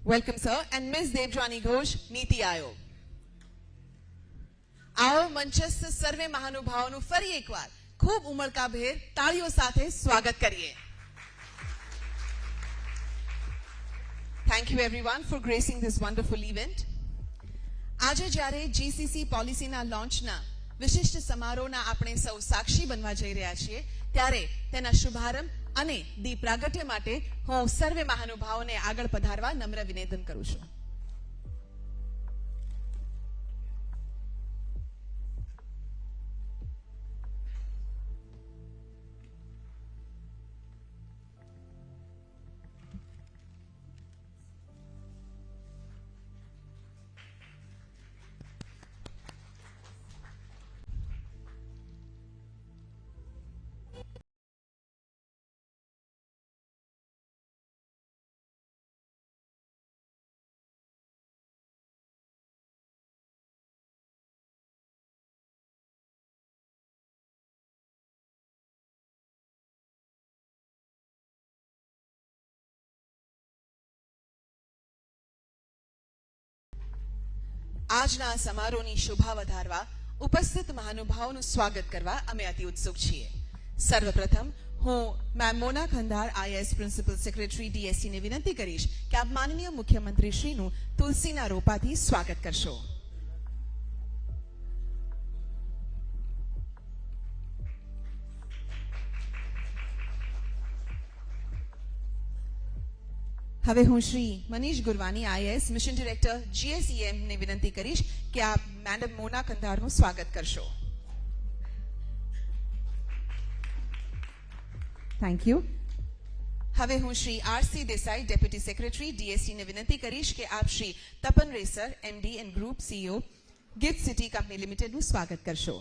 Welcome, sir, and Ms. Devjani Ghosh, Niti Ayog. आओ मंचस्थ सर्वे महानुभावों फरी एक बार खूब उमळकाभेर ताळीओ साथे स्वागत करिए. Thank you everyone for gracing this wonderful event. આજે જ્યારે GCC પોલિસીના લોન્ચના વિશિષ્ટ સમારોહના આપણે સૌ સાક્ષી બનવા જઈ રહ્યા છીએ ત્યારે તેના શુભારંભ અને દીપ પ્રાગટ્ય માટે હું સર્વે મહાનુભાવોને આગળ પધારવા નમ્ર વિનંતી કરું છું. આજના સમારોહની શોભા વધારવા ઉપસ્થિત મહાનુભાવોનું સ્વાગત કરવા અમે અતિ ઉત્સુક છીએ. સર્વપ્રથમ હું મેમ મોના ખંધાર IAS પ્રિન્સિપલ સેક્રેટરી DSC ને વિનંતી કરીશ કે આપ માનનીય મુખ્યમંત્રી શ્રીનું તુલસીના રોપાથી સ્વાગત કરશો. હવે હું Shri Manish Gurwani IAS mission director GSEM ને વિનંતી કરીશ કે આપ મેડમ મોના ખંધારનું સ્વાગત કરશો. Thank you. હવે હું Shri RC Desai deputy secretary DSC ને વિનંતી કરીશ કે આપ શ્રી તપન રેસર MD and group CEO gift city company લિમિટેડનું સ્વાગત કરશો.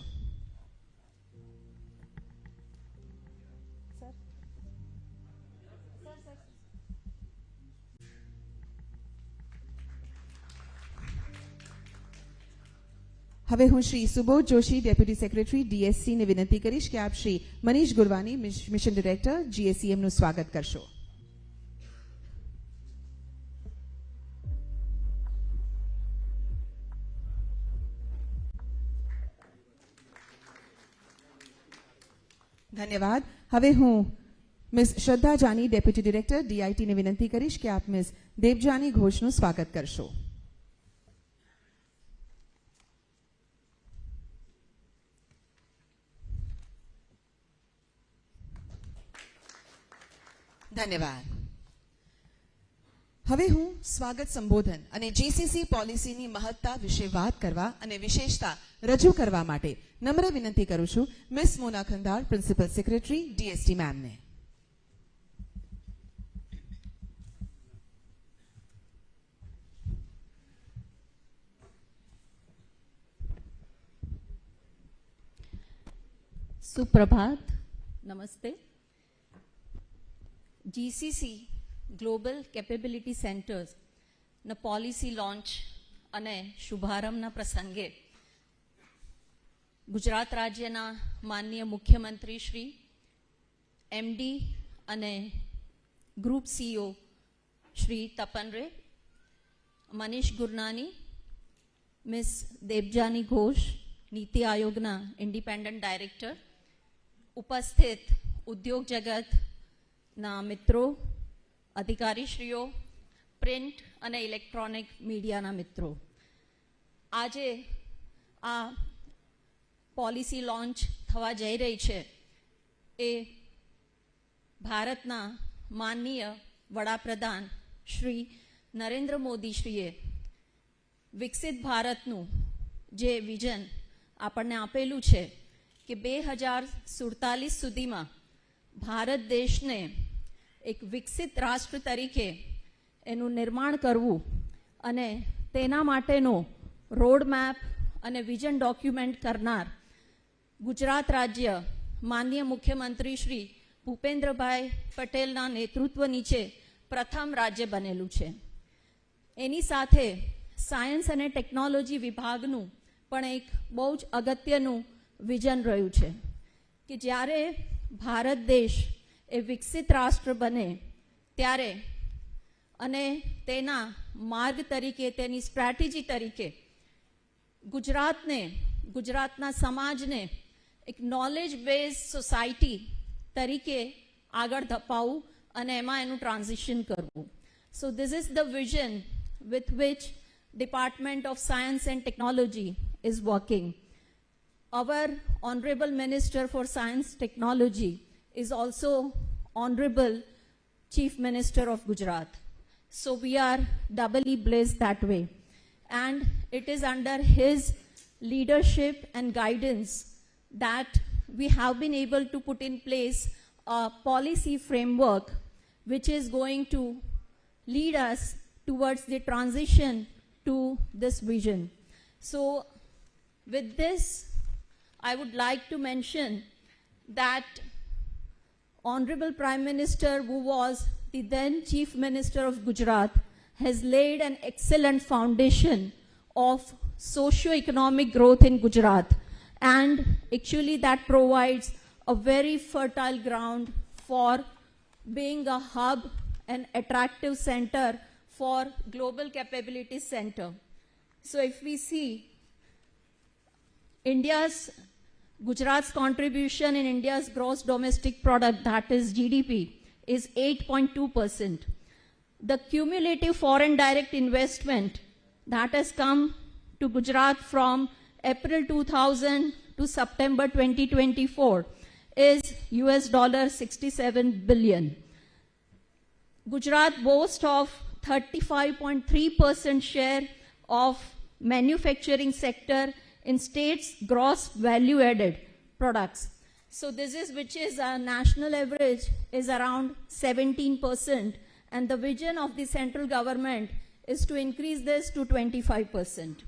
હવે હું Shri Subodh Joshi deputy secretary DSC ને વિનંતી કરીશ કે આપ Shri Manish Gurwani mission director GSEM નું સ્વાગત કરશો. ધન્યવાદ. હવે હું મિસ શ્રદ્ધા જાની ડેપ્યુટી ડિરેક્ટર DIT ને વિનંતી કરીશ કે આપ મિસ દેવજાની ઘોષનું સ્વાગત કરશો. ધન્યવાદ. હવે હું સ્વાગત સંબોધન અને GCC પોલિસીની મહત્તા વિશે વાત કરવા અને વિશેષતા રજૂ કરવા માટે નમ્ર વિનંતી કરું છું miss Mona Khandhar principal secretary DST મેમને. સુપ્રભાત. નમસ્તે. GCC ગ્લોબલ કેપેબિલિટી સેન્ટર્સ ના પોલિસી લોન્ચ અને શુભારંભના પ્રસંગે ગુજરાત રાજ્યના માનનીય મુખ્યમંત્રી શ્રી MD અને ગ્રુપ CEO શ્રી તપનરે, મનીષ ગુરનાની, મિસ દેવજાની ઘોષ, નીતિ આયોગના ઇન્ડિપેન્ડન્ટ ડાયરેક્ટર, ઉપસ્થિત ઉદ્યોગ જગત ના મિત્રો, અધિકારીશ્રીઓ, પ્રિન્ટ અને ઇલેક્ટ્રોનિક મીડિયાના મિત્રો, આજે આ પોલિસી લોન્ચ થવા જઈ રહી છે એ ભારતના માનનીય વડાપ્રધાન શ્રી નરેન્દ્ર મોદીશ્રીએ વિકસિત ભારતનું જે વિઝન આપણને આપેલું છે કે 2047 સુધીમાં ભારત દેશને એક વિકસિત રાષ્ટ્ર તરીકે એનું નિર્માણ કરવું અને તેના માટેનો રોડ મેપ અને વિઝન ડોક્યુમેન્ટ કરનાર ગુજરાત રાજ્ય માનનીય મુખ્યમંત્રી શ્રી ભૂપેન્દ્રભાઈ પટેલના નેતૃત્વ નીચે પ્રથમ રાજ્ય બનેલું છે. એની સાથે સાયન્સ અને ટેકનોલોજી વિભાગનું પણ એક બહુ જ અગત્યનું વિઝન રહ્યું છે કે જ્યારે ભારત દેશ એ વિકસિત રાષ્ટ્ર બને ત્યારે અને તેના માર્ગ તરીકે, તેની સ્ટ્રેટેજી તરીકે ગુજરાતના સમાજને એક નોલેજ બેઝ સોસાયટી તરીકે આગળ ધપાવવું અને એમાં એનું ટ્રાન્ઝિશન કરવું. So this is the vision with which Department of Science and Technology is working. Our Honorable Minister for Science Technology is also Honorable Chief Minister of Gujarat. So we are doubly blessed that way. And it is under his leadership and guidance that we have been able to put in place a policy framework which is going to lead us towards the transition to this vision. So with this, I would like to mention that Honorable Prime Minister, who was the then Chief Minister of Gujarat, has laid an excellent foundation of socio-economic growth in Gujarat, and actually that provides a very fertile ground for being a hub and attractive center for Global Capability Center. So if we see Gujarat's contribution in India's gross domestic product, that is GDP, is 8.2%. The cumulative foreign direct investment that has come to Gujarat from April 2000 to September 2024 is $67 billion. Gujarat boasts of 35.3% share of manufacturing sector in state's gross value added products. So this is, which is a national average, is around 17%, and the vision of the central government is to increase this to 25%.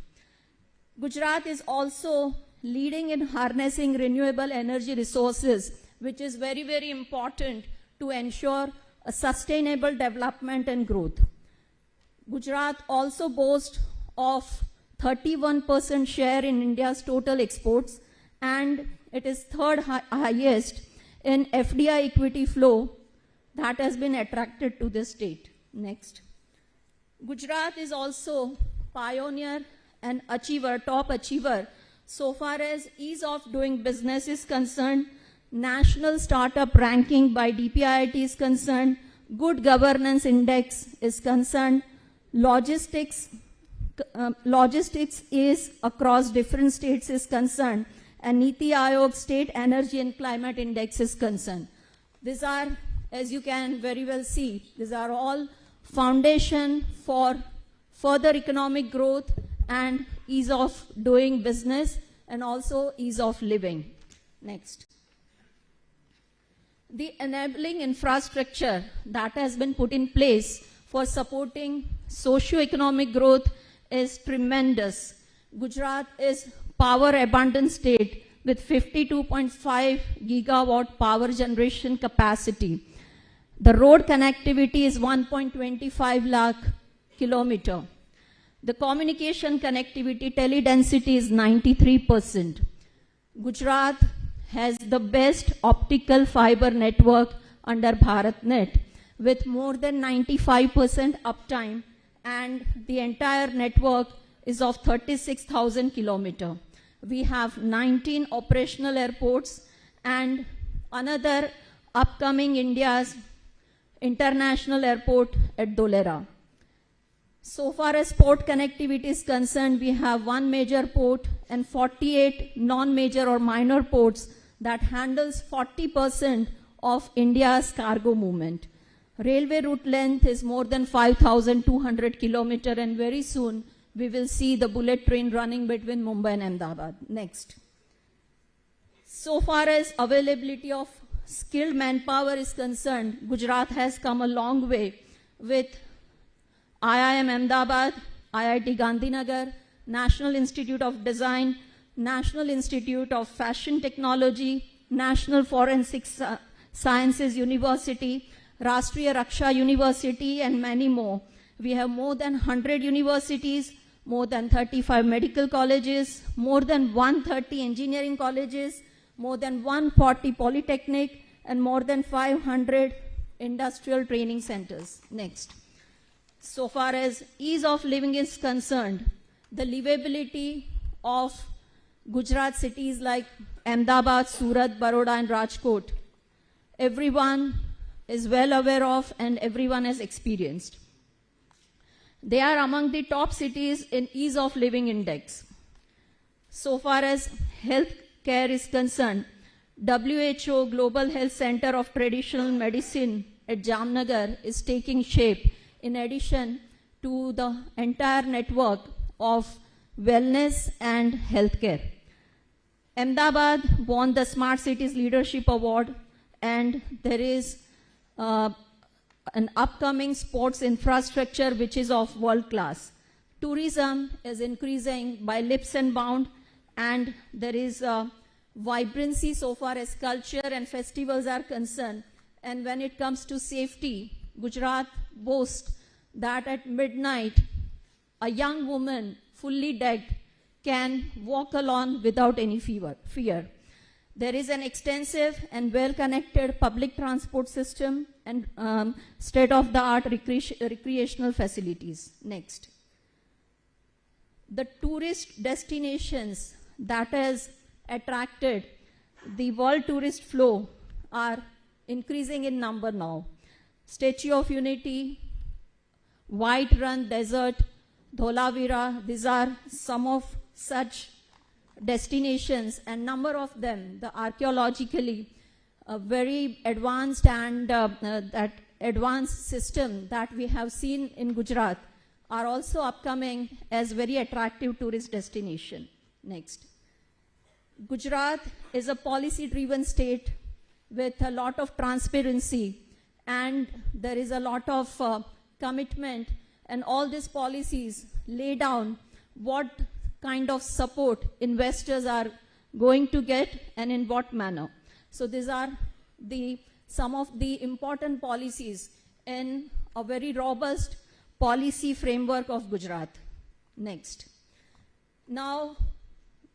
Gujarat is also leading in harnessing renewable energy resources, which is very, very important to ensure a sustainable development and growth. Gujarat also boasts of 31% share in India's total exports, and it is third highest in FDI equity flow that has been attracted to this state. Next. Gujarat is also pioneer and achiever, top achiever, so far as ease of doing business is concerned, national startup ranking by DPIIT is concerned, good governance index is concerned, logistics is across different states is concerned, and Niti Aayog State Energy and Climate Index is concerned. These are, as you can very well see, these are all foundation for further economic growth and ease of doing business and also ease of living. Next. The enabling infrastructure that has been put in place for supporting socio-economic growth is tremendous. Gujarat is power abundant state with 52.5 gigawatt power generation capacity. The road connectivity is 1.25 lakh kilometer. The communication connectivity tele-density is 93%. Gujarat has the best optical fiber network under BharatNet with more than 95% uptime, and the entire network is of 36,000 kilometers. We have 19 operational airports and another upcoming India's international airport at Dholera. So far as port connectivity is concerned, we have one major port and 48 non-major or minor ports that handles 40% of India's cargo movement. Railway route length is more than 5,200 kilometers, and very soon we will see the bullet train running between Mumbai and Ahmedabad. Next. So far as availability of skilled manpower is concerned, Gujarat has come a long way with IIM Ahmedabad, IIT Gandhinagar, National Institute of Design, National Institute of Fashion Technology, National Forensic Sciences University, Rashtriya Raksha University, and many more. We have more than 100 universities, more than 35 medical colleges, more than 130 engineering colleges, more than 140 polytechnic, and more than 500 industrial training centers. Next. So far as ease of living is concerned, the livability of Gujarat cities like Ahmedabad, Surat, Baroda and Rajkot, everyone is well aware of and everyone has experienced. They are among the top cities in ease of living index. So far as health care is concerned, WHO Global Health Center of Traditional Medicine at Jamnagar is taking shape in addition to the entire network of wellness and healthcare. Ahmedabad won the Smart Cities Leadership Award, and there is an upcoming sports infrastructure which is of world class. Tourism is increasing by leaps and bounds, and there is vibrancy so far as culture and festivals are concerned. And when it comes to safety, Gujarat boasts that at midnight, a young woman fully decked can walk alone without any fear. There is an extensive and well-connected public transport system and state-of-the-art recreational facilities. Next. The tourist destinations that has attracted the world tourist flow are increasing in number now. Statue of Unity, White Run Desert, Dholavira, these are some of such destinations, and number of them, the archaeologically very advanced and that advanced system that we have seen in Gujarat are also upcoming as very attractive tourist destination. Next. Gujarat is a policy-driven state with a lot of transparency, and there is a lot of commitment, and all these policies lay down what kind of support investors are going to get and in what manner. So these are some of the important policies in a very robust policy framework of Gujarat. Next. Now,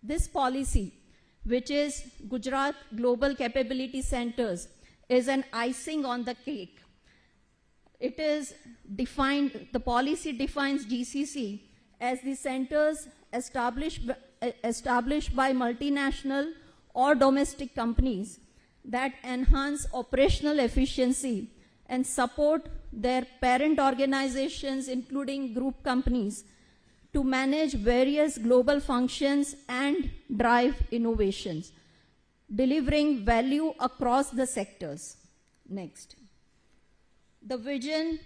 this policy, which is Gujarat Global Capability Centers, is an icing on the cake. It is defined, the policy defines GCC as the centers established by multinational or domestic companies that enhance operational efficiency and support their parent organizations, including group companies, to manage various global functions and drive innovations, delivering value across the sectors. Next. The vision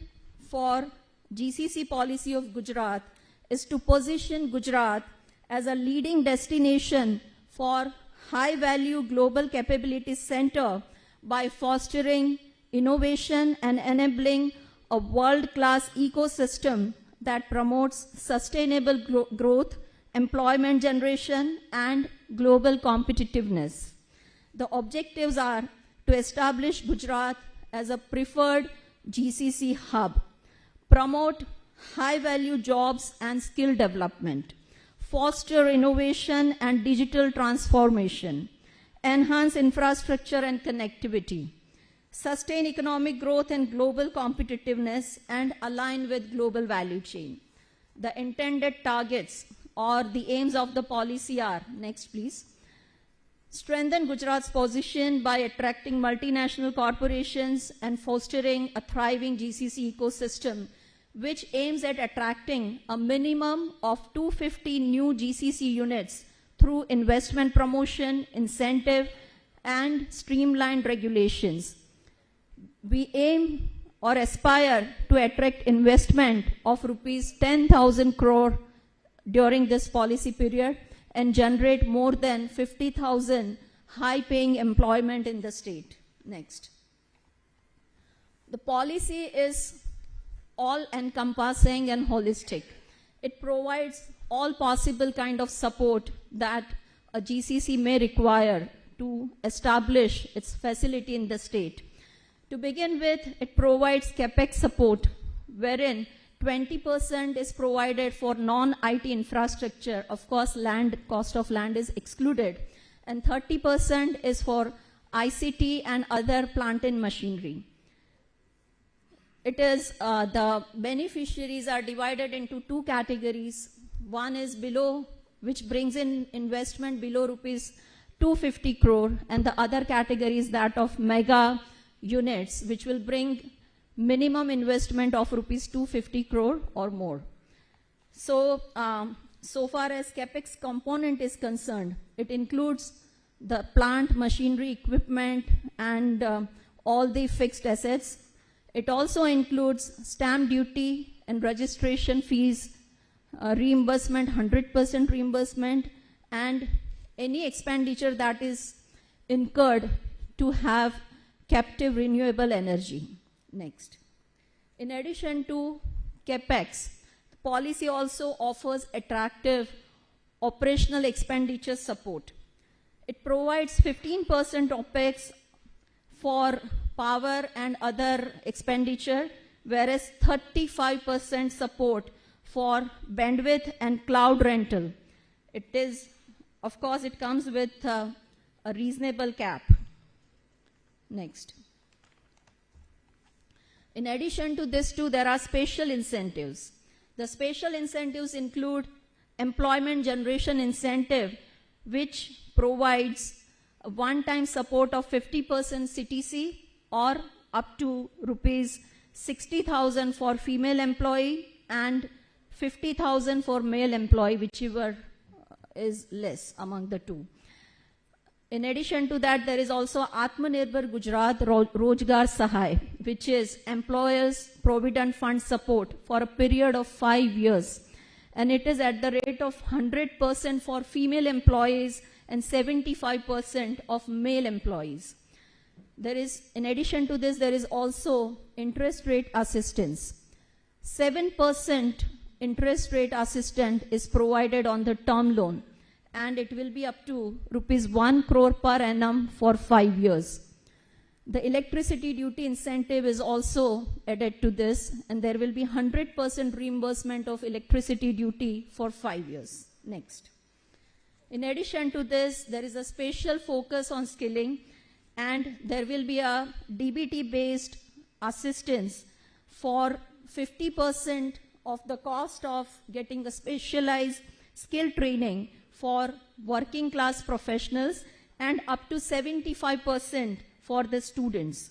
for GCC policy of Gujarat is to position Gujarat as a leading destination for high-value global capability center by fostering innovation and enabling a world-class ecosystem that promotes sustainable growth, employment generation, and global competitiveness. The objectives are to establish Gujarat as a preferred GCC hub, promote high-value jobs and skill development, foster innovation and digital transformation, enhance infrastructure and connectivity, sustain economic growth and global competitiveness, and align with global value chain. The intended targets or the aims of the policy are, next please, strengthen Gujarat's position by attracting multinational corporations and fostering a thriving GCC ecosystem, which aims at attracting a minimum of 250 new GCC units through investment promotion, incentive, and streamlined regulations. We aim or aspire to attract investment of rupees 10,000 crore during this policy period and generate more than 50,000 high-paying employment in the state. Next. The policy is all-encompassing and holistic. It provides all possible kind of support that a GCC may require to establish its facility in the state. To begin with, it provides CapEx support, wherein 20% is provided for non-IT infrastructure. Of course, cost of land is excluded. And 30% is for ICT and other plant and machinery. it is the beneficiaries are divided into two categories. One is below, which brings in investment below rupees 250 crore, and the other category is that of mega units, which will bring minimum investment of rupees 250 crore or more. So, so far as CapEx component is concerned, it includes the plant, machinery, equipment, and all the fixed assets. It also includes stamp duty and registration fees, reimbursement, 100% reimbursement, and any expenditure that is incurred to have captive renewable energy. Next. In addition to CapEx, the policy also offers attractive operational expenditure support. It provides 15% OPEX for power and other expenditure, whereas 35% support for bandwidth and cloud rental. It is, of course, it comes with a reasonable cap. Next. In addition to this too, there are special incentives. The special incentives include employment generation incentive, which provides a one-time support of 50% CTC or up to rupees 60,000 for female employee and 50,000 for male employee, whichever is less among the two. In addition to that, there is also Atmanirbhar Gujarat Rojgar Sahay, which is employers' provident fund support for a period of 5 years. And it is at the rate of 100% for female employees and 75% of male employees. There is, in addition to this, there is also interest rate assistance. 7% interest rate assistance is provided on the term loan, and it will be up to rupees 1 crore per annum for 5 years. The electricity duty incentive is also added to this, and there will be 100% reimbursement of electricity duty for 5 years. Next. In addition to this, there is a special focus on skilling, and there will be a DBT-based assistance for 50% of the cost of getting a specialized skill training for working class professionals and up to 75% for the students.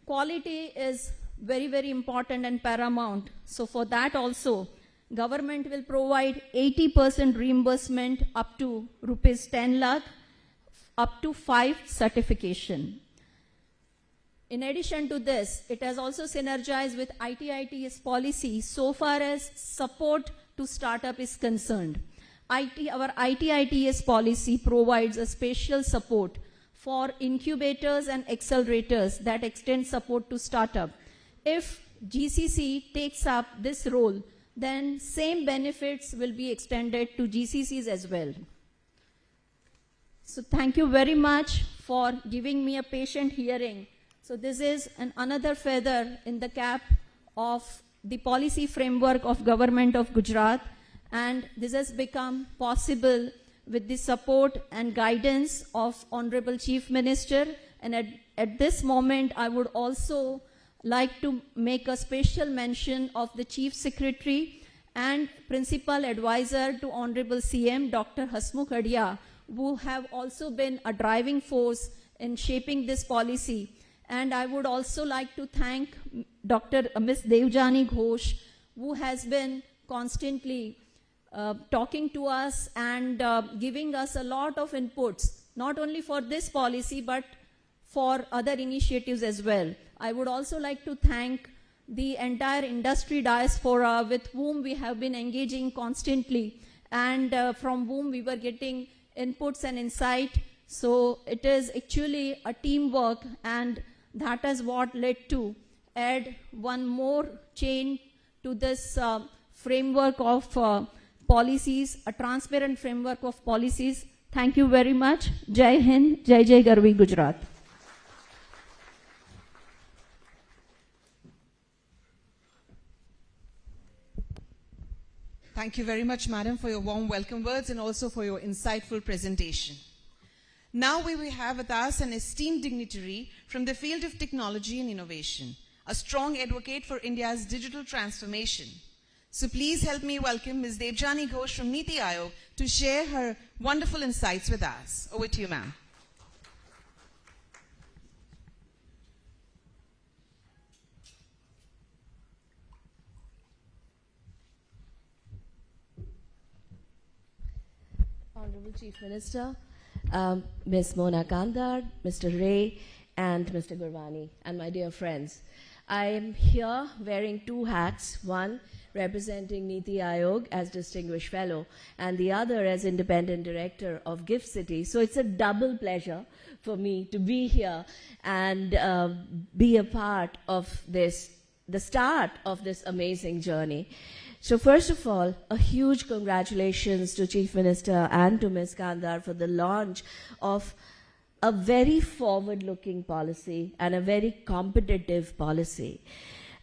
Quality is very, very important and paramount. So for that also, government will provide 80% reimbursement up to rupees 10 lakh, up to 5 certification. In addition to this, it has also synergized with IT/ITES policy so far as support to startup is concerned. Our IT/ITES policy provides a special support for incubators and accelerators that extend support to startup. If GCC takes up this role, then same benefits will be extended to GCCs as well. So thank you very much for giving me a patient hearing. So this is another feather in the cap of the policy framework of Government of Gujarat, and this has become possible with the support and guidance of Honorable Chief Minister. And at this moment, I would also like to make a special mention of the Chief Secretary and Principal Advisor to Honorable CM, Dr. Hasmukh Adia, who have also been a driving force in shaping this policy. And I would also like to thank Ms. Devjani Ghosh, who has been constantly talking to us and giving us a lot of inputs, not only for this policy, but for other initiatives as well. I would also like to thank the entire industry diaspora with whom we have been engaging constantly and from whom we were getting inputs and insight. So it is actually a teamwork, and that is what led to add one more chain to this framework of policies, a transparent framework of policies. Thank you very much. Jai Hind, Jai Jai Garvi Gujarat. Thank you very much, Madam, for your warm welcome words and also for your insightful presentation. Now we will have with us an esteemed dignitary from the field of technology and innovation, a strong advocate for India's digital transformation. So please help me welcome Ms. Debjani Ghosh from Niti Aayog to share her wonderful insights with us. Over to you, ma'am. Honorable Chief Minister, Ms. Mona Kandar, Mr. Ray, and Mr. Gurwani, and my dear friends. I am here wearing two hats, one representing Niti Aayog as Distinguished Fellow, and the other as Independent Director of Gift City. So it's a double pleasure for me to be here and be a part of this, the start of this amazing journey. So first of all, a huge congratulations to Chief Minister and to Ms. Kandar for the launch of a very forward-looking policy and a very competitive policy.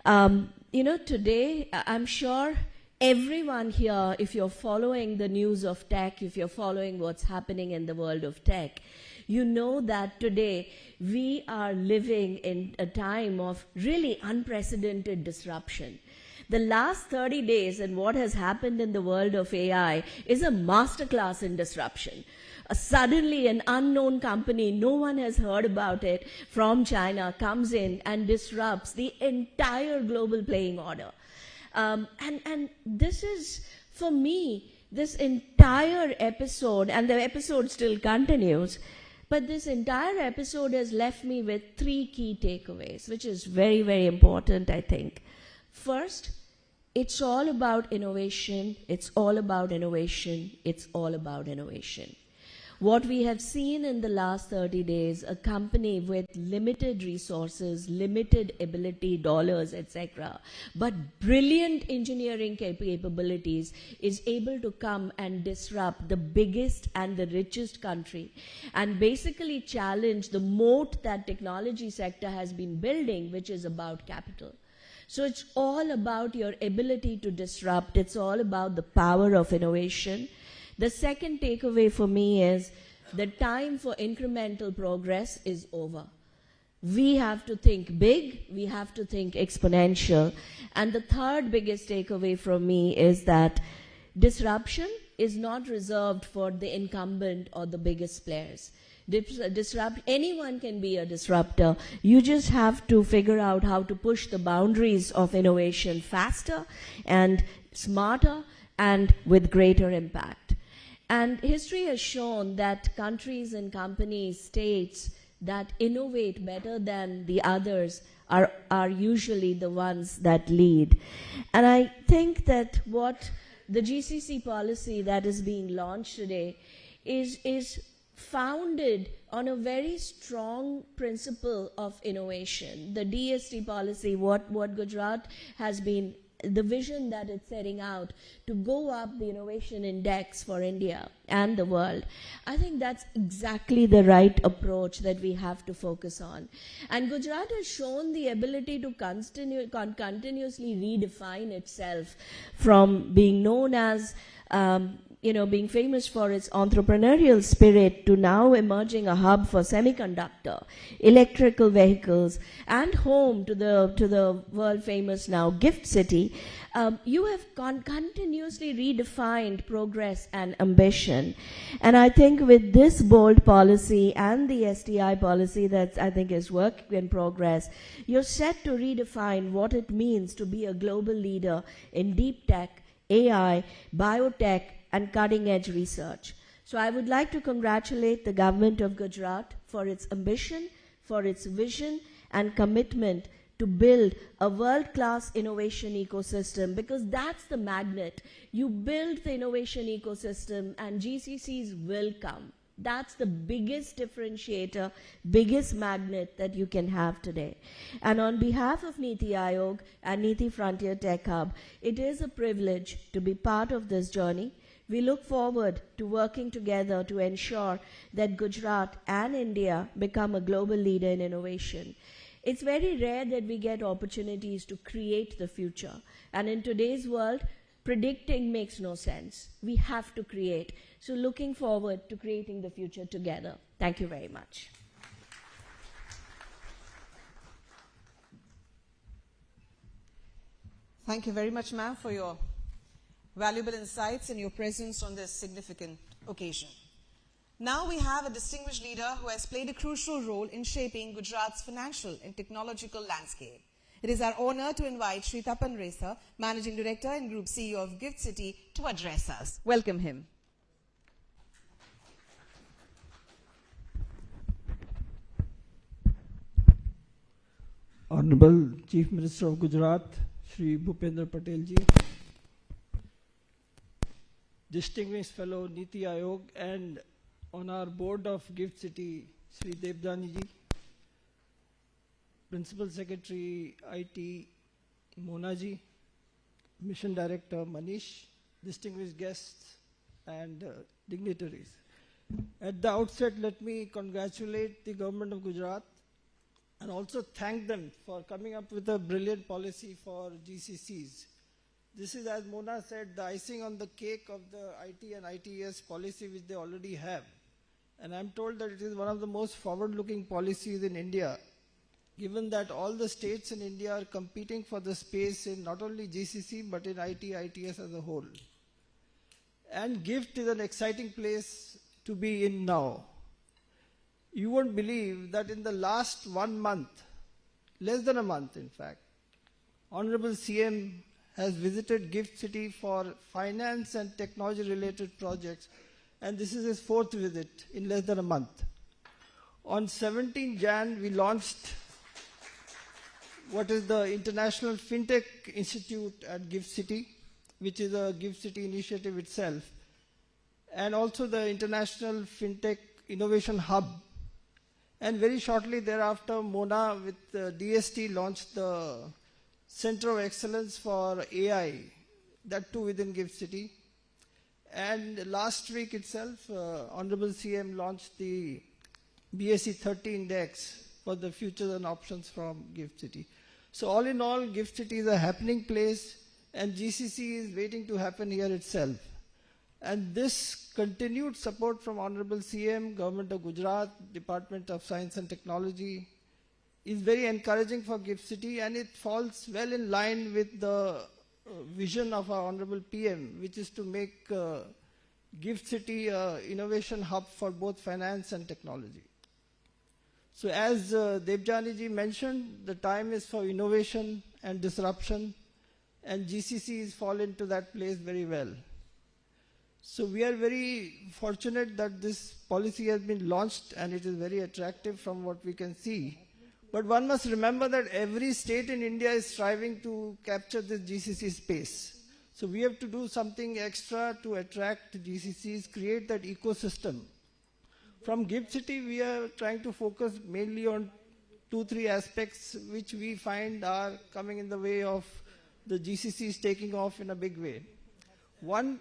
Today, I'm sure everyone here, if you're following the news of tech, if you're following what's happening in the world of tech, you know that today we are living in a time of really unprecedented disruption. The last 30 days and what has happened in the world of AI is a masterclass in disruption. Suddenly, an unknown company, no one has heard about it, from China comes in and disrupts the entire global playing order. And this is, for me, this entire episode, and the episode still continues, but this entire episode has left me with three key takeaways, which is very, very important, I think. First, it's all about innovation. It's all about innovation. It's all about innovation. What we have seen in the last 30 days, a company with limited resources, limited ability, dollars, etc., but brilliant engineering capabilities, is able to come and disrupt the biggest and the richest country and basically challenge the moat that technology sector has been building, which is about capital. So it's all about your ability to disrupt. It's all about the power of innovation. The second takeaway for me is the time for incremental progress is over. We have to think big. We have to think exponential. And the third biggest takeaway from me is that disruption is not reserved for the incumbent or the biggest players. Anyone can be a disruptor. You just have to figure out how to push the boundaries of innovation faster and smarter and with greater impact. And history has shown that countries and companies, states that innovate better than the others are usually the ones that lead. And I think that what the GCC policy that is being launched today is founded on a very strong principle of innovation. The DST policy, what Gujarat has been, the vision that it's setting out to go up the innovation index for India and the world, I think that's exactly the right approach that we have to focus on. And Gujarat has shown the ability to continuously redefine itself from being known as being famous for its entrepreneurial spirit to now emerging a hub for semiconductor, electrical vehicles, and home to the world famous now Gift City. You have continuously redefined progress and ambition. And I think with this bold policy and the STI policy that I think is work in progress, you're set to redefine what it means to be a global leader in deep tech, AI, biotech, and cutting-edge research. So I would like to congratulate the government of Gujarat for its ambition, for its vision and commitment to build a world-class innovation ecosystem, because that's the magnet. You build the innovation ecosystem and GCCs will come. That's the biggest differentiator, biggest magnet that you can have today. And on behalf of Niti Aayog and Niti Frontier Tech Hub, it is a privilege to be part of this journey. We look forward to working together to ensure that Gujarat and India become a global leader in innovation. It's very rare that we get opportunities to create the future. And in today's world, predicting makes no sense. We have to create. So looking forward to creating the future together. Thank you very much. Thank you very much, ma'am, for your valuable insights and your presence on this significant occasion. Now we have a distinguished leader who has played a crucial role in shaping Gujarat's financial and technological landscape. It is our honor to invite Shri Tapan Resa, Managing Director and Group CEO of Gift City, to address us. Welcome him. Honorable Chief Minister of Gujarat, Shri Bhupendra Patel ji, distinguished fellow Niti Aayog, and on our board of Gift City, Shri Debjani ji, Principal Secretary IT Mona ji, Mission Director Manish, distinguished guests and dignitaries. At the outset, let me congratulate the government of Gujarat and also thank them for coming up with a brilliant policy for GCCs. This is, as Mona said, the icing on the cake of the IT and ITES policy which they already have. And I'm told that it is one of the most forward-looking policies in India, given that all the states in India are competing for the space in not only GCC but in IT, ITS as a whole. And GIFT is an exciting place to be in now. You won't believe that in the last 1 month, less than a month in fact, Honorable CM has visited Gift City for finance and technology related projects, and this is his 4th visit in less than a month. On 17 Jan, we launched what is the International FinTech Institute at Gift City, which is a Gift City initiative itself, and also the International FinTech Innovation Hub. And very shortly thereafter, Mona with DST launched the Center of Excellence for AI, that too within Gift City. And last week itself, Honorable CM launched the BSE 30 Index for the futures and options from Gift City. So all in all, Gift City is a happening place, and GCC is waiting to happen here itself. And this continued support from Honorable CM, Government of Gujarat, Department of Science and Technology is very encouraging for Gift City, and it falls well in line with the vision of our Honorable PM, which is to make Gift City an innovation hub for both finance and technology. So as Debjani ji mentioned, the time is for innovation and disruption, and GCCs fall into that place very well. So we are very fortunate that this policy has been launched, and it is very attractive from what we can see. But one must remember that every state in India is striving to capture this GCC space. So we have to do something extra to attract GCCs, create that ecosystem. From Gift City, we are trying to focus mainly on 2-3 aspects which we find are coming in the way of the GCCs taking off in a big way. One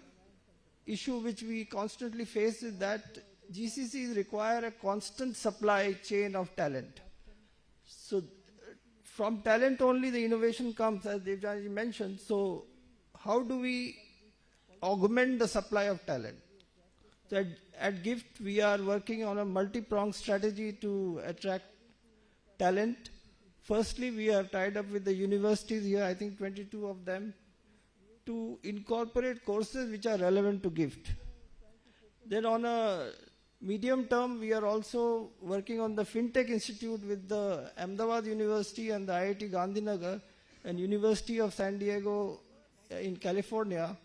issue which we constantly face is that GCCs require a constant supply chain of talent. So from talent only the innovation comes, as Debjani mentioned. So how do we augment the supply of talent? So at GIFT, we are working on a multi-pronged strategy to attract talent. Firstly, we have tied up with the universities here, I think 22 of them, to incorporate courses which are relevant to GIFT. Then on a medium term, we are also working on the FinTech Institute with the Ahmedabad University and the IIT Gandhinagar and University of San Diego in California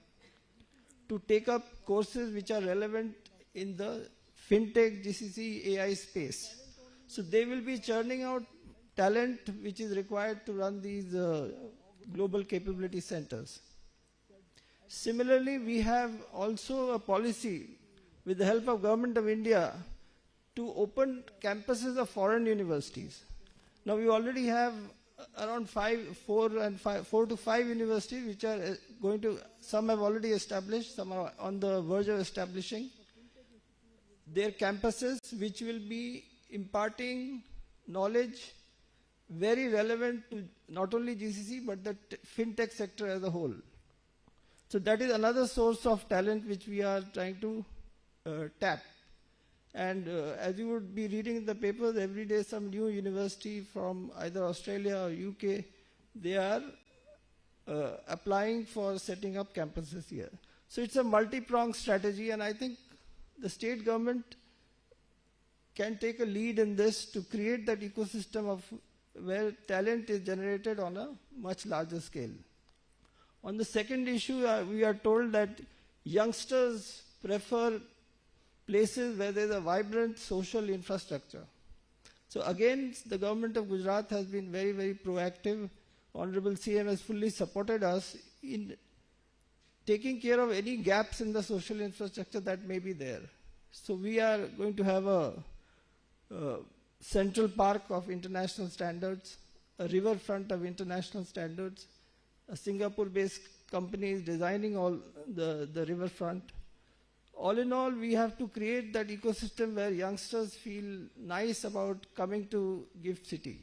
to take up courses which are relevant in the FinTech GCC AI space. So they will be churning out talent which is required to run these global capability centers. Similarly, we have also a policy with the help of Government of India to open campuses of foreign universities. Now we already have around 4 to 5 universities which are going to, some have already established, some are on the verge of establishing their campuses, which will be imparting knowledge very relevant to not only GCC but the FinTech sector as a whole. So that is another source of talent which we are trying to tap. And as you would be reading in the papers, every day some new university from either Australia or UK, they are applying for setting up campuses here. So it's a multi-pronged strategy, and I think the state government can take a lead in this to create that ecosystem of where talent is generated on a much larger scale. On the second issue, we are told that youngsters prefer places where there is a vibrant social infrastructure. So again, the government of Gujarat has been very, very proactive. Honorable CM has fully supported us in taking care of any gaps in the social infrastructure that may be there. So we are going to have a central park of international standards, a riverfront of international standards. A Singapore-based company is designing all the riverfront. All in all, we have to create that ecosystem where youngsters feel nice about coming to Gift City.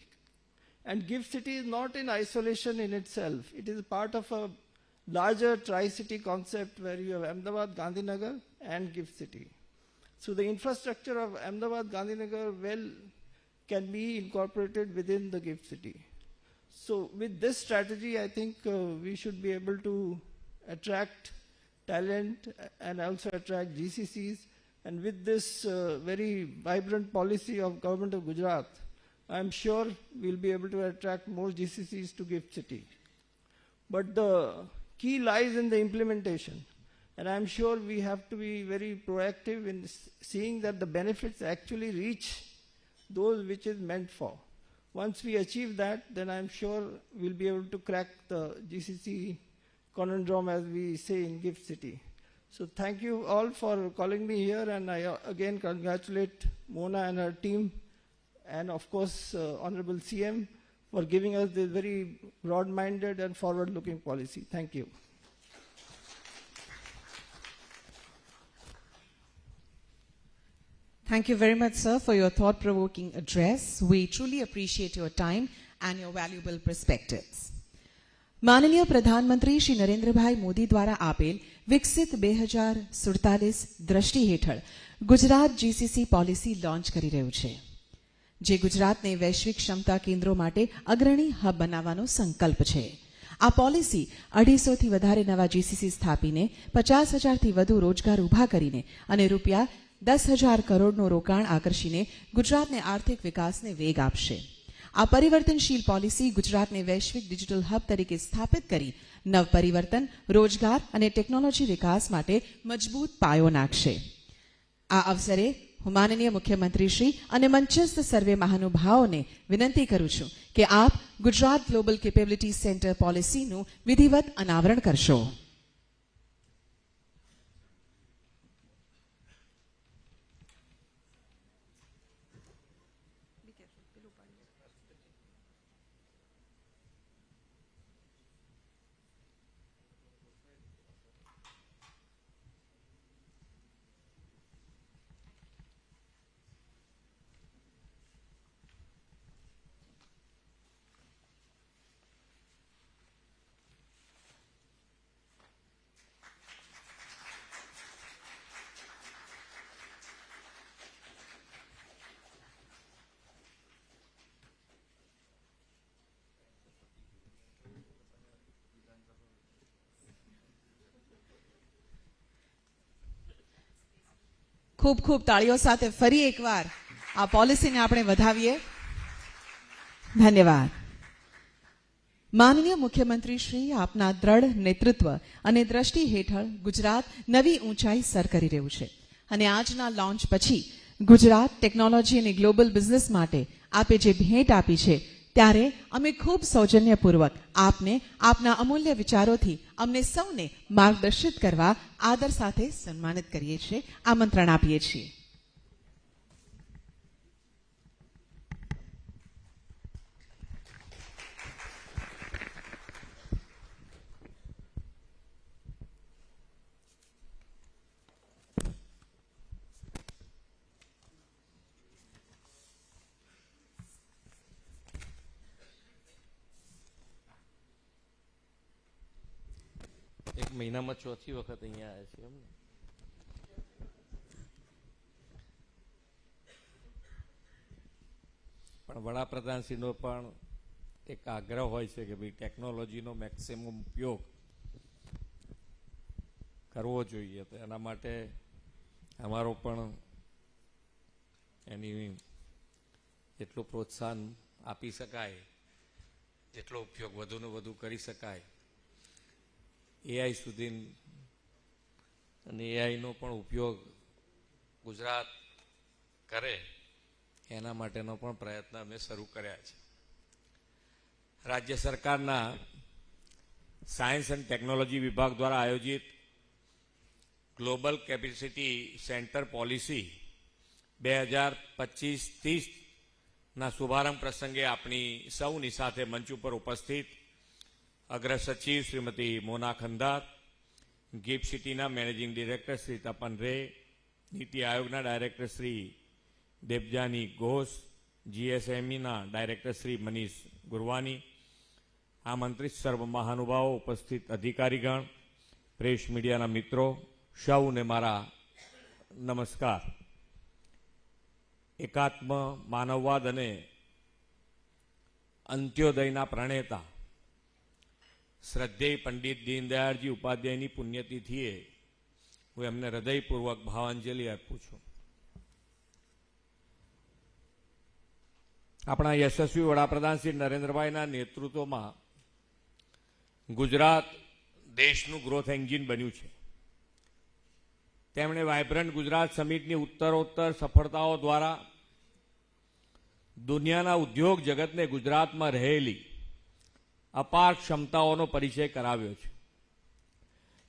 And Gift City is not in isolation in itself. It is part of a larger tri-city concept where you have Ahmedabad, Gandhinagar and Gift City. So the infrastructure of Ahmedabad, Gandhinagar can be incorporated within the Gift City. So with this strategy, I think we should be able to attract talent and also attract GCCs. And with this very vibrant policy of government of Gujarat, I'm sure we'll be able to attract more GCCs to Gift City. But the key lies in the implementation. And I'm sure we have to be very proactive in seeing that the benefits actually reach those which is meant for. Once we achieve that, then I'm sure we'll be able to crack the GCC conundrum, as we say in Gift City. So thank you all for calling me here, and I again congratulate Mona and her team, and of course Honorable CM for giving us this very broad-minded and forward-looking policy. Thank you. Thank you very much, sir, for your thought-provoking address. We truly appreciate your time and your valuable perspectives. માનનીય પ્રધાનમંત્રી શ્રી નરેન્દ્રભાઈ મોદી દ્વારા આપેલ વિકસિત 2047 દ્રષ્ટિ હેઠળ Gujarat GCC policy launch કરી રહ્યું છે, જે ગુજરાતને વૈશ્વિક ક્ષમતા કેન્દ્રો માટે અગ્રણી હબ બનાવવાનો સંકલ્પ છે. આ પોલિસી 250થી વધારે નવા જીસીસી સ્થાપીને 50,000થી વધુ રોજગાર ઊભા કરીને અને રૂપિયા 10,000 કરોડનું રોકાણ આકર્ષીને ગુજરાતને આર્થિક વિકાસને વેગ આપશે. આ પરિવર્તનશીલ પોલિસી ગુજરાતને વૈશ્વિક ડિજિટલ હબ તરીકે સ્થાપિત કરી નવ પરિવર્તન, રોજગાર અને ટેકનોલોજી વિકાસ માટે મજબૂત પાયો નાખશે. આ અવસરે હું માનનીય મુખ્યમંત્રીશ્રી અને મંચસ્થ સર્વે મહાનુભાવોને વિનંતી કરું છું કે આપ ગુજરાત ગ્લોબલ કેપેબિલિટી સેન્ટર પોલિસીનું વિધિવત અનાવરણ કરશો. ખૂબ ખૂબ તાળીઓ સાથે ફરી એકવાર આ પોલિસીને આપણે વધાવીએ. ધન્યવાદ. માનનીય મુખ્યમંત્રી શ્રી, આપના દ્રઢ નેતૃત્વ અને દ્રષ્ટિ હેઠળ ગુજરાત નવી ઊંચાઈ સર કરી રહ્યું છે અને આજના લોન્ચ પછી ગુજરાત ટેકનોલોજી અને ગ્લોબલ બિઝનેસ માટે આપે જે ભેટ આપી છે, ત્યારે અમે ખૂબ સૌજન્યપૂર્વક આપને આપના અમૂલ્ય વિચારોથી અમને સૌને માર્ગદર્શિત કરવા આદર સાથે સન્માનિત કરીએ છીએ, આમંત્રણ આપીએ છીએ. એક મહિનામાં ચોથી વખત અહીંયા આવ્યા છે એમ ને. પણ વડાપ્રધાનશ્રીનો પણ એક આગ્રહ હોય છે કે ભાઈ ટેકનોલોજીનો મેક્સિમમ ઉપયોગ કરવો જોઈએ. તો એના માટે અમારો પણ એની જેટલું પ્રોત્સાહન આપી શકાય, જેટલો ઉપયોગ વધુને વધુ કરી શકાય, એઆઈ સુધી અને એઆઈનો પણ ઉપયોગ ગુજરાત કરે એના માટેનો પણ પ્રયત્ન અમે શરૂ કર્યા છે. રાજ્ય સરકારના સાયન્સ એન્ડ ટેકનોલોજી વિભાગ દ્વારા આયોજિત ગ્લોબલ કેપેસિટી સેન્ટર પોલિસી 2025-30ના શુભારંભ પ્રસંગે આપણી સૌની સાથે મંચ ઉપર ઉપસ્થિત અગ્ર સચિવ શ્રીમતી મોના ખંદાર, ગિફ્ટ સિટીના મેનેજિંગ ડિરેક્ટર શ્રી તપન રે, નીતિ આયોગના ડાયરેક્ટર શ્રી દેવજાની ઘોષ, જીએસએમઈના ડાયરેક્ટર શ્રી મનીષ ગુરવાની, આમંત્રિત સર્વ મહાનુભાવો, ઉપસ્થિત અધિકારીગણ, પ્રેસ મીડિયાના મિત્રો, સૌને મારા નમસ્કાર. એકાત્મ માનવવાદ અને અંત્યોદયના પ્રણેતા શ્રદ્ધેય પંડિત દીનદયાળજી ઉપાધ્યાયની પુણ્યતિથિએ હું એમને હૃદયપૂર્વક ભાવાંજલિ આપું છું. આપણા યશસ્વી વડાપ્રધાન શ્રી નરેન્દ્રભાઈના નેતૃત્વમાં ગુજરાત દેશનું ગ્રોથ એન્જિન બન્યું છે. તેમણે વાઇબ્રન્ટ ગુજરાત સમિટની ઉત્તરોત્તર સફળતાઓ દ્વારા દુનિયાના ઉદ્યોગ જગતને ગુજરાતમાં રહેલી અપાર ક્ષમતાઓનો પરિચય કરાવ્યો છે.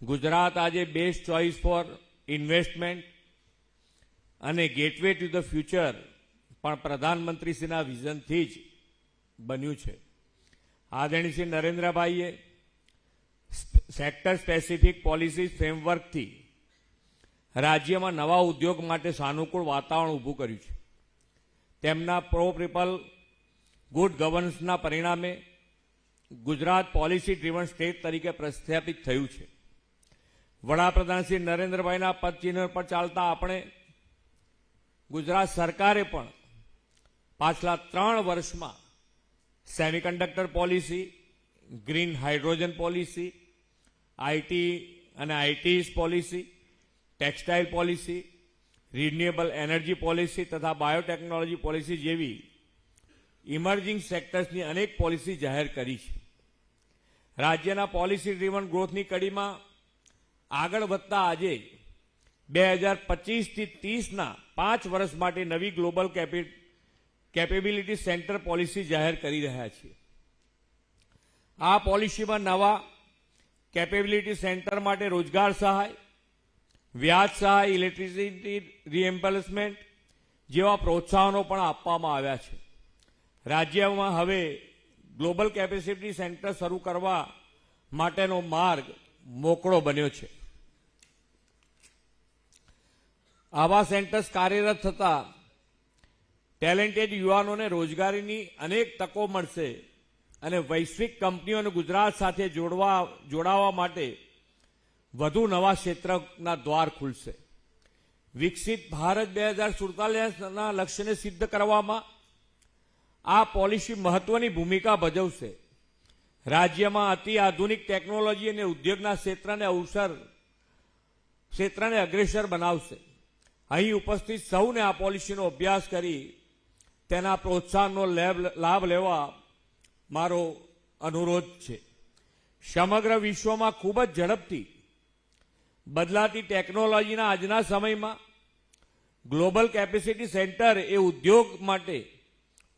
ગુજરાત આજે બેસ્ટ ચોઇસ ફોર ઇન્વેસ્ટમેન્ટ અને ગેટવે ટુ ધ ફ્યુચર પણ પ્રધાનમંત્રીશ્રીના વિઝનથી જ બન્યું છે. આદરણીય શ્રી નરેન્દ્રભાઈએ સેક્ટર સ્પેસિફિક પોલિસી ફ્રેમવર્કથી રાજ્યમાં નવા ઉદ્યોગ માટે સાનુકૂળ વાતાવરણ ઊભું કર્યું છે. તેમના પ્રો પીપલ ગુડ ગવર્નન્સના પરિણામે ગુજરાત પોલિસી ડ્રીવન સ્ટેટ તરીકે પ્રસ્થાપિત થયું છે. વડાપ્રધાન શ્રી નરેન્દ્રભાઈના પદચિહ્ન પર ચાલતા આપણે ગુજરાત સરકારે પણ પાછલા 3 વર્ષમાં semiconductor policy, green hydrogen policy, IT અને ITES policy, textile policy, renewable energy policy તથા બાયોટેકનોલોજી પોલિસી જેવી ઇમર્જિંગ સેક્ટર્સની અનેક પોલિસી જાહેર કરી છે. રાજ્યના પોલિસી ડ્રીવન ગ્રોથની કડીમાં આગળ વધતા આજે 2025થી 30ના 5 વર્ષ માટે નવી ગ્લોબલ કેપેબિલિટી સેન્ટર પોલિસી જાહેર કરી રહ્યા છીએ. આ પોલિસીમાં નવા કેપેબિલિટી સેન્ટર માટે રોજગાર સહાય, વ્યાજ સહાય, ઇલેક્ટ્રિસિટી રીએમ્બર્સમેન્ટ જેવા પ્રોત્સાહનો પણ આપવામાં આવ્યા છે. રાજ્યમાં હવે ગ્લોબલ કેપેસિટી સેન્ટર શરૂ કરવા માટેનો માર્ગ મોકળો બન્યો છે. આવા સેન્ટર્સ કાર્યરત થતા ટેલેન્ટેડ યુવાનોને રોજગારીની અનેક તકો મળશે અને વૈશ્વિક કંપનીઓને ગુજરાત સાથે જોડાવા માટે વધુ નવા ક્ષેત્રના દ્વાર ખુલશે. વિકસિત ભારત 2047ના લક્ષ્યને સિદ્ધ કરવામાં આ પોલિસી મહત્વની ભૂમિકા ભજવશે. રાજ્યમાં અતિ આધુનિક ટેકનોલોજી અને ઉદ્યોગના ક્ષેત્રને અગ્રેસર બનાવશે. અહીં ઉપસ્થિત સૌને આ પોલિસીનો અભ્યાસ કરી તેના પ્રોત્સાહનનો લાભ લેવા મારો અનુરોધ છે. સમગ્ર વિશ્વમાં ખૂબ જ ઝડપથી બદલાતી ટેકનોલોજીના આજના સમયમાં ગ્લોબલ કેપેસિટી સેન્ટર એ ઉદ્યોગ માટે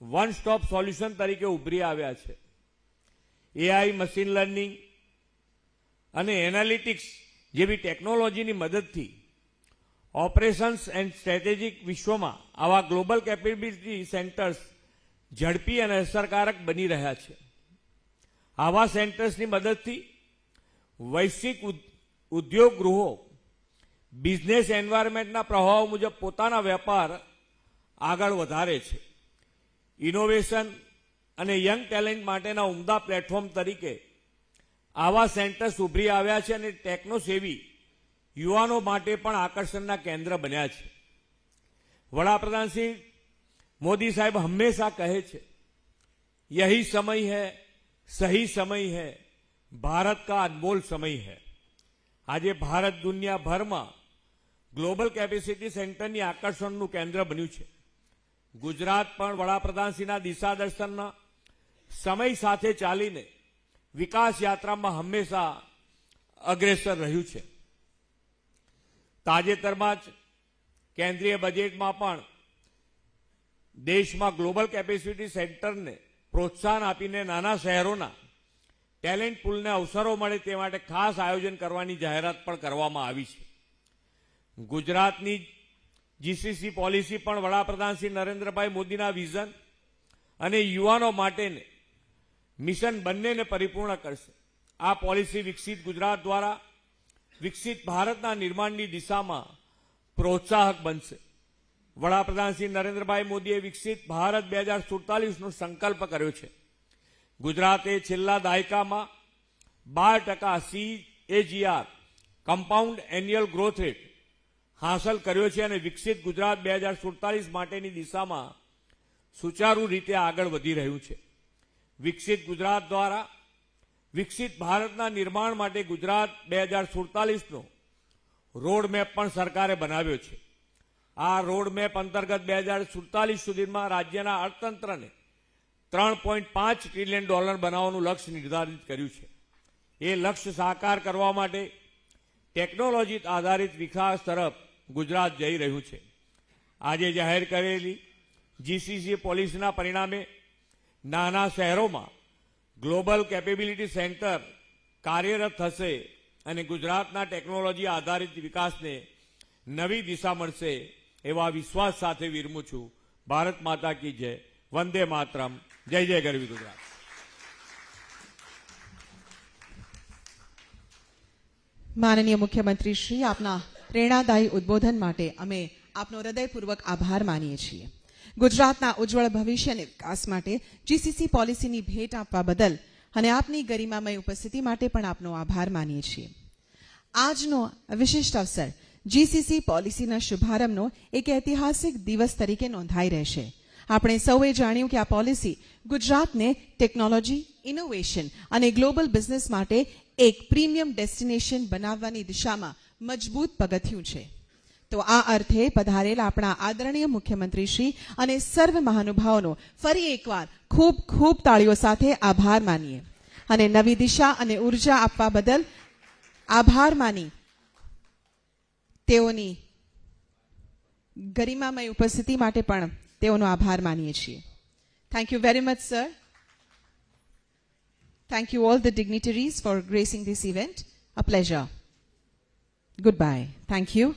વન સ્ટોપ સોલ્યુશન તરીકે ઉભરી આવ્યા છે. એઆઈ, મશીન લર્નિંગ અને એનાલિટિક્સ જેવી ટેકનોલોજીની મદદથી ઓપરેશન્સ એન્ડ સ્ટ્રેટેજિક વિશ્વમાં આવા ગ્લોબલ કેપેબિલિટી સેન્ટર્સ ઝડપી અને અસરકારક બની રહ્યા છે. આવા સેન્ટર્સની મદદથી વૈશ્વિક ઉદ્યોગ ગૃહો બિઝનેસ એન્વાયરમેન્ટના પ્રભાવ મુજબ પોતાના વેપાર આગળ વધારે છે. ઇનોવેશન અને યંગ ટેલેન્ટ માટેના ઉમદા પ્લેટફોર્મ તરીકે આવા સેન્ટર્સ ઉભરી આવ્યા છે અને ટેકનોસેવી યુવાનો માટે પણ આકર્ષણના કેન્દ્ર બન્યા છે. વડાપ્રધાન શ્રી મોદી સાહેબ હંમેશા કહે છે, यही समय है, सही समय है, भारत का अनमोल समय है। आज भारत दुनिया भर में ग्लोबल कैपेसिटी सेंटर आकर्षण केन्द्र बन्यु छे। गुजरात पण वडाप्रधानश्रीना दिशा दर्शनना समय साथे चालीने विकास यात्रा में हमेशा अग्रेसर रह्यु छे। ताजेतरमां ज केन्द्रीय बजेट में पण देश में ग्लोबल कैपेसिटी सेंटर ने प्रोत्साहन आपीने नाना शहरों टेलेंट पूल ने अवसरों मळे ते माटे खास आयोजन करवानी जाहेरात पण करवामां आवी छे। गुजरातनी जीसीसी पॉलिसी पण वडाप्रधान श्री नरेन्द्रभाई मोदीना विजन अने युवानों माटेने मिशन बंने ने परिपूर्ण करशे। आ पॉलिसी विकसित गुजरात द्वारा विकसित भारतना निर्माणनी दिशामां प्रोत्साहक बनशे। वडाप्रधान श्री नरेन्द्रभाई मोदीए विकसित भारत 2047 नो संकल्प कर्यो छे। गुजराते छेल्ला दायकामां 12% CAGR compound annual growth rate हासिल कर्यो छे अने विकसित गुजरात 2047 माटेनी दिशामां सुचारू रीते आगळ वधी रह्युं छे। विकसित गुजरात द्वारा विकसित भारतना निर्माण माटे गुजरात 2047 नो रोडमेप पण सरकारे बनाव्यो छे। आ रोडमेप अंतर्गत 2047 सुधीमां राज्यना अर्थतंत्रने $3.5 ट्रिलियन बनाववानुं लक्ष्य निर्धारित कर्युं छे। ए लक्ष्य साकार करवा माटे टेक्नोलॉजी आधारित विकास तरफ गुजरात जई रह्युं छे। आजे जाहेर करेली जीसीसी पॉलिसीना परिणामे नाना शहरोमां ग्लोबल केपेबिलिटी सेंटर कार्यरत थशे अने गुजरातना टेक्नोलॉजी आधारित विकासने नवी दिशा मळशे एवा विश्वास साथे विरमું છું। भारत माता की जय, वंदे मातरम, जय जय गरवी गुजरात। माननीय मुख्यमंत्री श्री आपना प्रेरणादायी उद्बोधन माटे अमे आपनो हृदयपूर्वक आभार मानीए छीए। गुजरातना उज्जवल भविष्यने विकास माटे जीसीसी पॉलिसीनी भेट आपवा बदल अने आपनी गरिमामय उपस्थिति माटे पण आपनो आभार मानीए छीए। આજનો વિશિષ્ટ અવસર જીસીસી પોલિસીના શુભારંભનો એક ઐતિહાસિક દિવસ તરીકે નોંધાઈ રહેશે। આપણે સૌએ જાણ્યું કે આ પોલિસી ગુજરાતને ટેકનોલોજી, ઇનોવેશન અને ગ્લોબલ બિઝનેસ માટે એક પ્રીમિયમ ડેસ્ટિનેશન બનાવવાની દિશામાં મજબૂત પગથિયું છે। તો આ અર્થે પધારેલા આપણા આદરણીય મુખ્યમંત્રી શ્રી અને સર્વ મહાનુભાવોનો ફરી એકવાર ખૂબ ખૂબ તાળીઓ સાથે આભાર માનીએ અને નવી દિશા અને ઉર્જા આપવા બદલ આભાર માની તેઓની ગરિમામય ઉપસ્થિતિ માટે પણ તેઓનો આભાર માનીએ છીએ। Thank you very much sir. Thank you all the dignitaries for gracing this event. A pleasure. Good bye. Thank you.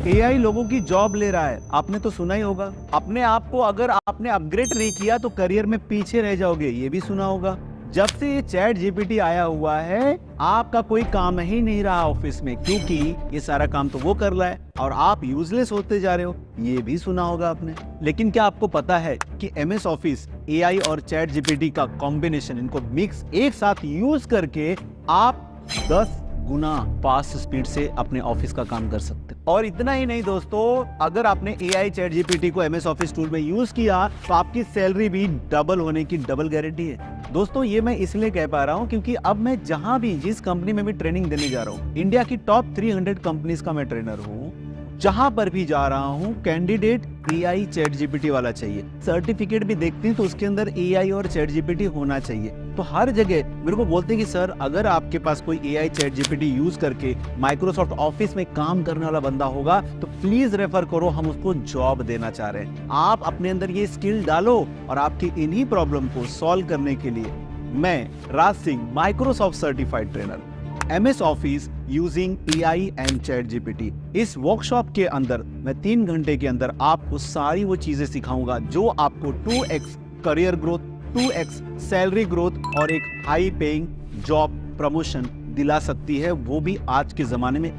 AI लोगों की जॉब ले रहा है, आपने तो सुना ही होगा। अपने आप को अगर आपने अपग्रेड नहीं किया तो करियर में पीछे रह जाओगे, ये भी सुना होगा। जब से ये चैट जीपीटी आया हुआ है आपका कोई काम ही नहीं रहा ऑफिस में, क्योंकि ये सारा काम तो वो कर रहा है और आप यूजलेस होते जा रहे हो, ये भी सुना होगा आपने। लेकिन क्या आपको पता है कि एमएस ऑफिस एआई और चैट जीपीटी का कॉम्बिनेशन, इनको मिक्स एक साथ यूज करके आप 10 गुना फास्ट स्पीड से अपने ऑफिस का काम कर सकते हैं। और इतना ही नहीं दोस्तों, अगर आपने एआई चैट जीपीटी को एमएस ऑफिस टूल में यूज किया तो आपकी सैलरी भी डबल होने की डबल गारंटी है। दोस्तों ये मैं इसलिए कह पा रहा हूं क्योंकि अब मैं जहां भी जिस कंपनी में भी ट्रेनिंग देने जा रहा हूं, इंडिया की टॉप 300 कंपनीज का मैं ट्रेनर हूं, जहां पर भी जा रहा हूं कैंडिडेट एआई चैट जीपीटी वाला चाहिए। सर्टिफिकेट भी देखते हैं तो उसके अंदर एआई और चैट जीपीटी होना चाहिए। तो हर जगह मेरे को बोलते हैं कि सर अगर आपके पास कोई एआई चैट जीपीटी यूज करके माइक्रोसॉफ्ट ऑफिस में काम करने वाला बंदा होगा तो प्लीज रेफर करो, हम उसको जॉब देना चाह रहे हैं। आप अपने अंदर ये स्किल डालो और आपकी इन्हीं प्रॉब्लम को सॉल्व करने के लिए मैं Raj Singh, Microsoft certified trainer, MS office using AI and chat GPT, इस वर्कशॉप के अंदर मैं 3 घंटे के अंदर आपको सारी वो चीजें सिखाऊंगा जो आपको 2x career growth, 2x salary growth और एक हाई पेइंग जॉब प्रमोशन दिला सकती है, वो भी आज के जमाने में